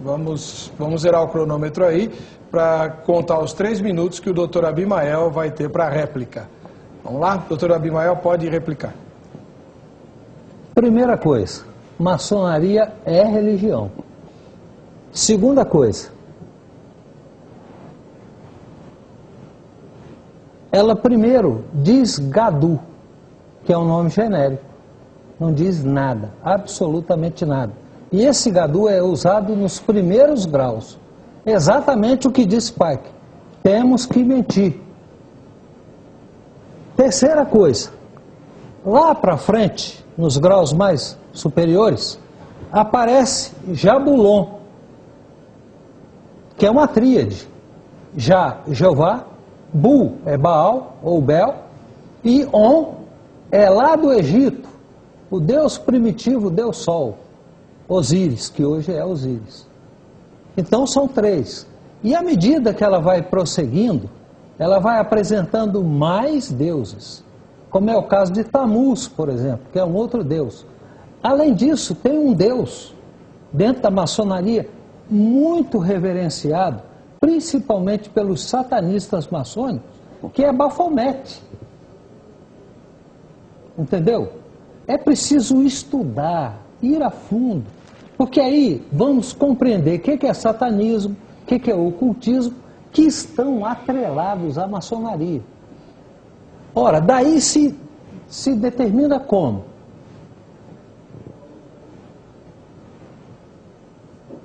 Vamos zerar o cronômetro aí para contar os 3 minutos que o doutor Abimael vai ter para réplica. Vamos lá? Doutor Abimael, pode replicar. Primeira coisa, maçonaria é religião. Segunda coisa, ela primeiro diz Gadu, que é um nome genérico, não diz nada, absolutamente nada. E esse Gadu é usado nos primeiros graus, exatamente o que diz Pike, temos que mentir. Terceira coisa, lá para frente, nos graus mais superiores, aparece Jabulon, que é uma tríade. Jeová, Bu é Baal ou Bel, e On é lá do Egito, o deus primitivo, o deus Sol, Osíris, que hoje é Osíris. Então são 3. E à medida que ela vai prosseguindo, ela vai apresentando mais deuses, como é o caso de Tammuz, por exemplo, que é um outro deus. Além disso, tem um deus dentro da maçonaria muito reverenciado, principalmente pelos satanistas maçônicos, que é Baphomet. Entendeu? É preciso estudar, ir a fundo, porque aí vamos compreender o que é satanismo, o que é ocultismo, que estão atrelados à maçonaria. Ora, daí se determina como?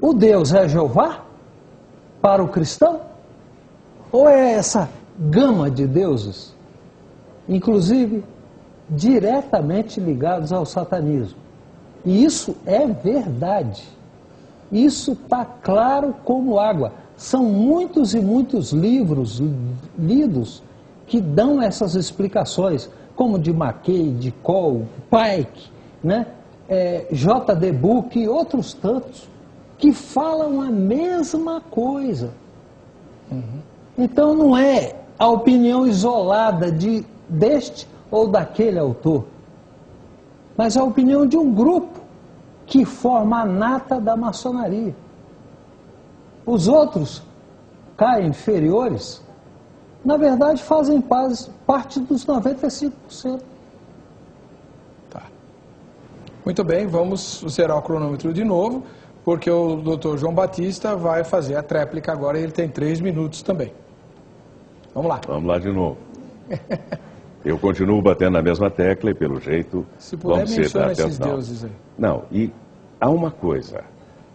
O Deus é Jeová para o cristão? Ou é essa gama de deuses, inclusive diretamente ligados ao satanismo? E isso é verdade. Isso está claro como água. São muitos e muitos livros lidos que dão essas explicações, como de Mackay, de Cole, Pike, né? J.D. Book e outros tantos, que falam a mesma coisa. Então não é a opinião isolada deste ou daquele autor, mas a opinião de um grupo que forma a nata da maçonaria. Os outros, caem inferiores, na verdade fazem parte dos 95%. Tá. Muito bem, vamos zerar o cronômetro de novo, porque o doutor João Batista vai fazer a tréplica agora e ele tem 3 minutos também. Vamos lá. Vamos lá de novo. Eu continuo batendo na mesma tecla e, pelo jeito, se puder, vamos ser menciona até esses deuses aí. Não, e há uma coisa.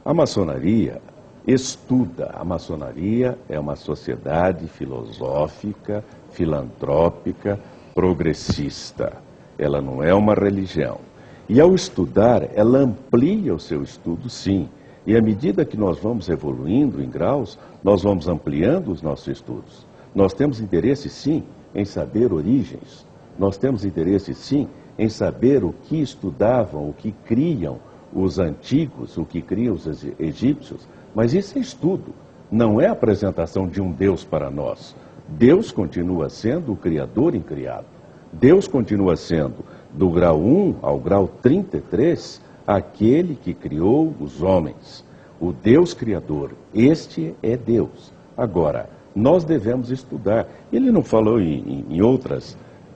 A maçonaria estuda. A maçonaria é uma sociedade filosófica, filantrópica, progressista. Ela não é uma religião. E ao estudar, ela amplia o seu estudo, sim. E à medida que nós vamos evoluindo em graus, nós vamos ampliando os nossos estudos. Nós temos interesse, sim, em saber origens. Nós temos interesse, sim, em saber o que estudavam, o que criam os antigos, o que criam os egípcios. Mas isso é estudo, não é a apresentação de um Deus para nós. Deus continua sendo o Criador incriado. Deus continua sendo, do grau 1 ao grau 33, aquele que criou os homens. O Deus Criador, este é Deus. Agora, nós devemos estudar. Ele não falou em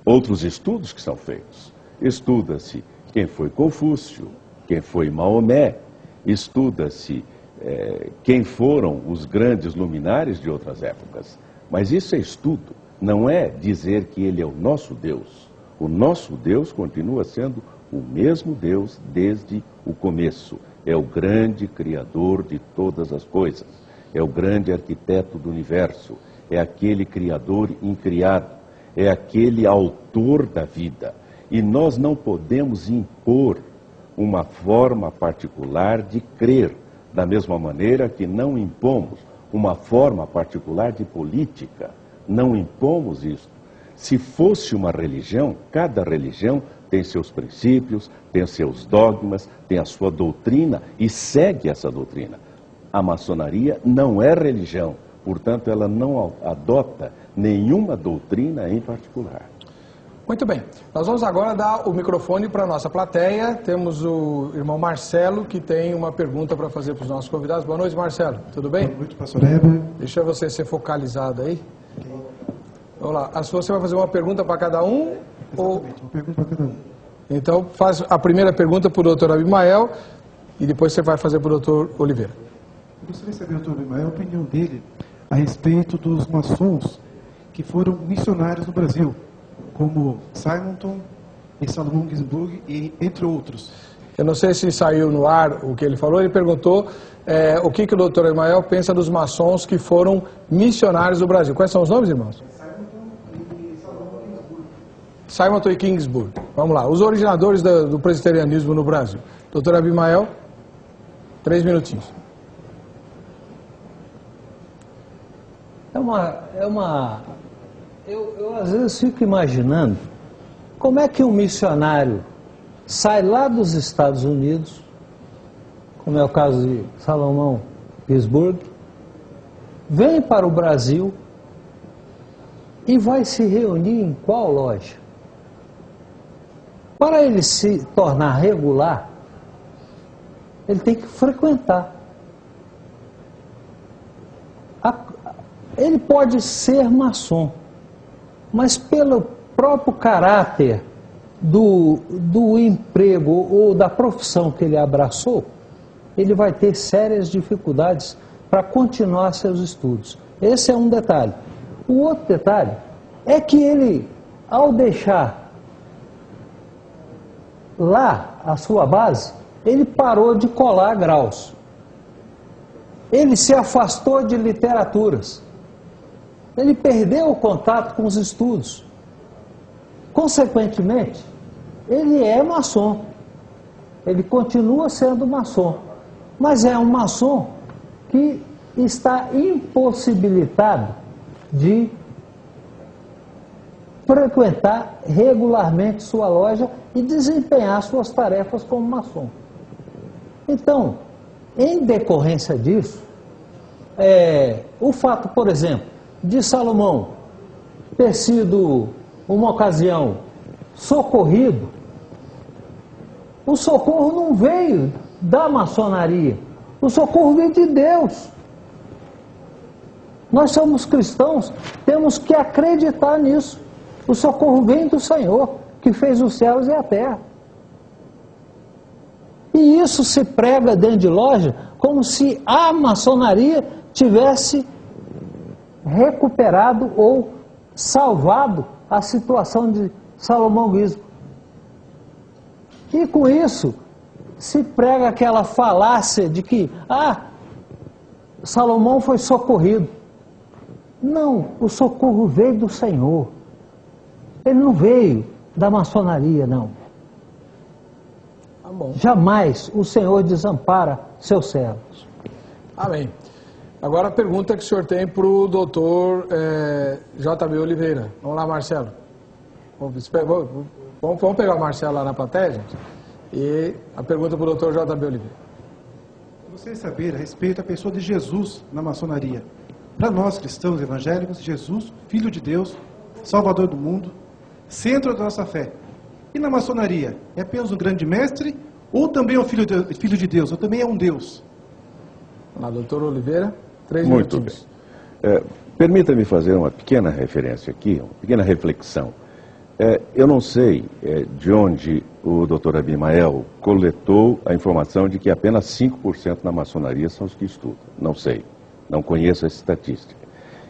outros estudos que são feitos. Estuda-se quem foi Confúcio, quem foi Maomé, estuda-se quem foram os grandes luminares de outras épocas. Mas isso é estudo, não é dizer que ele é o nosso Deus. O nosso Deus continua sendo o mesmo Deus desde o começo. É o grande Criador de todas as coisas. É o grande arquiteto do universo. É aquele Criador incriado. É aquele autor da vida. E nós não podemos impor uma forma particular de crer, da mesma maneira que não impomos uma forma particular de política. Não impomos isso. Se fosse uma religião, cada religião tem seus princípios, tem seus dogmas, tem a sua doutrina e segue essa doutrina. A maçonaria não é religião, portanto ela não adota nenhuma doutrina em particular. Muito bem. Nós vamos agora dar o microfone para a nossa plateia. Temos o irmão Marcelo, que tem uma pergunta para fazer para os nossos convidados. Boa noite, Marcelo. Tudo bem? Boa noite, pastor Heber. Deixa você ser focalizado aí. Vamos lá. Você vai fazer uma pergunta para cada um? Exatamente, uma pergunta para cada um. Então, faz a primeira pergunta para o doutor Abimael e depois você vai fazer para o doutor Oliveira. Eu gostaria de saber, doutor Abimael, a opinião dele a respeito dos maçons que foram missionários no Brasil, como Simonton e Salomão Ginsburg, e entre outros. Eu não sei se saiu no ar o que ele falou. Ele perguntou o que o doutor Abimael pensa dos maçons que foram missionários do Brasil. Quais são os nomes, irmãos? Simonton e Ginsburg. Vamos lá. Os originadores do presbiterianismo no Brasil. Doutor Abimael, 3 minutinhos. Eu às vezes fico imaginando como é que um missionário sai lá dos Estados Unidos, como é o caso de Salomão Ginsburg, vem para o Brasil e vai se reunir em qual loja? Para ele se tornar regular, ele tem que frequentar. Ele pode ser maçom, mas pelo próprio caráter do emprego ou da profissão que ele abraçou, ele vai ter sérias dificuldades para continuar seus estudos. Esse é um detalhe. O outro detalhe é que ele, ao deixar lá a sua base, ele parou de colar graus. Ele se afastou de literaturas. Ele perdeu o contato com os estudos. Consequentemente, ele é maçom. Ele continua sendo maçom. Mas é um maçom que está impossibilitado de frequentar regularmente sua loja e desempenhar suas tarefas como maçom. Então, em decorrência disso, o fato, por exemplo, de Salomão ter sido, uma ocasião, socorrido, o socorro não veio da maçonaria, o socorro veio de Deus. Nós somos cristãos, temos que acreditar nisso. O socorro vem do Senhor, que fez os céus e a terra. E isso se prega dentro de loja como se a maçonaria tivesse recuperado ou salvado a situação de Salomão Ginsburg. E com isso se prega aquela falácia de que Salomão foi socorrido. Não, o socorro veio do Senhor. Ele não veio da maçonaria, não. Tá bom. Jamais o Senhor desampara seus servos. Amém. Agora a pergunta que o senhor tem para o doutor J.B. Oliveira. Vamos lá, Marcelo. Vamos pegar o Marcelo lá na plateia, gente? E a pergunta para o doutor J.B. Oliveira. Eu gostaria de saber a respeito da pessoa de Jesus na maçonaria. Para nós, cristãos evangélicos, Jesus, Filho de Deus, Salvador do mundo, centro da nossa fé. E na maçonaria, é apenas um grande mestre ou também é um filho de Deus, ou também é um Deus? Vamos lá, doutor Oliveira, 3 Muito minutinhos. bem. Permita-me fazer uma pequena referência aqui, uma pequena reflexão. Eu não sei de onde o doutor Abimael coletou a informação de que apenas 5% na maçonaria são os que estudam. Não sei, não conheço essa estatística.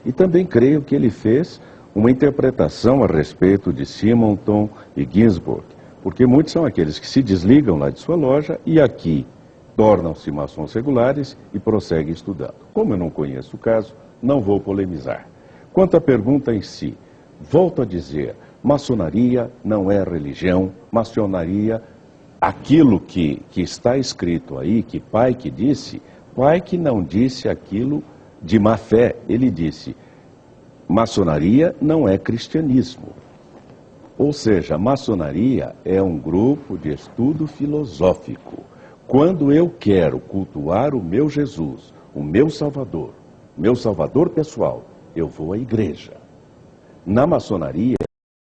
E também creio que ele fez uma interpretação a respeito de Simonton e Ginsburg, porque muitos são aqueles que se desligam lá de sua loja e aqui tornam-se maçons regulares e prosseguem estudando. Como eu não conheço o caso, não vou polemizar. Quanto à pergunta em si, volto a dizer, maçonaria não é religião, maçonaria, aquilo que está escrito aí, que pai que não disse aquilo de má fé, ele disse, maçonaria não é cristianismo. Ou seja, maçonaria é um grupo de estudo filosófico. Quando eu quero cultuar o meu Jesus, o meu Salvador pessoal, eu vou à igreja. Na maçonaria,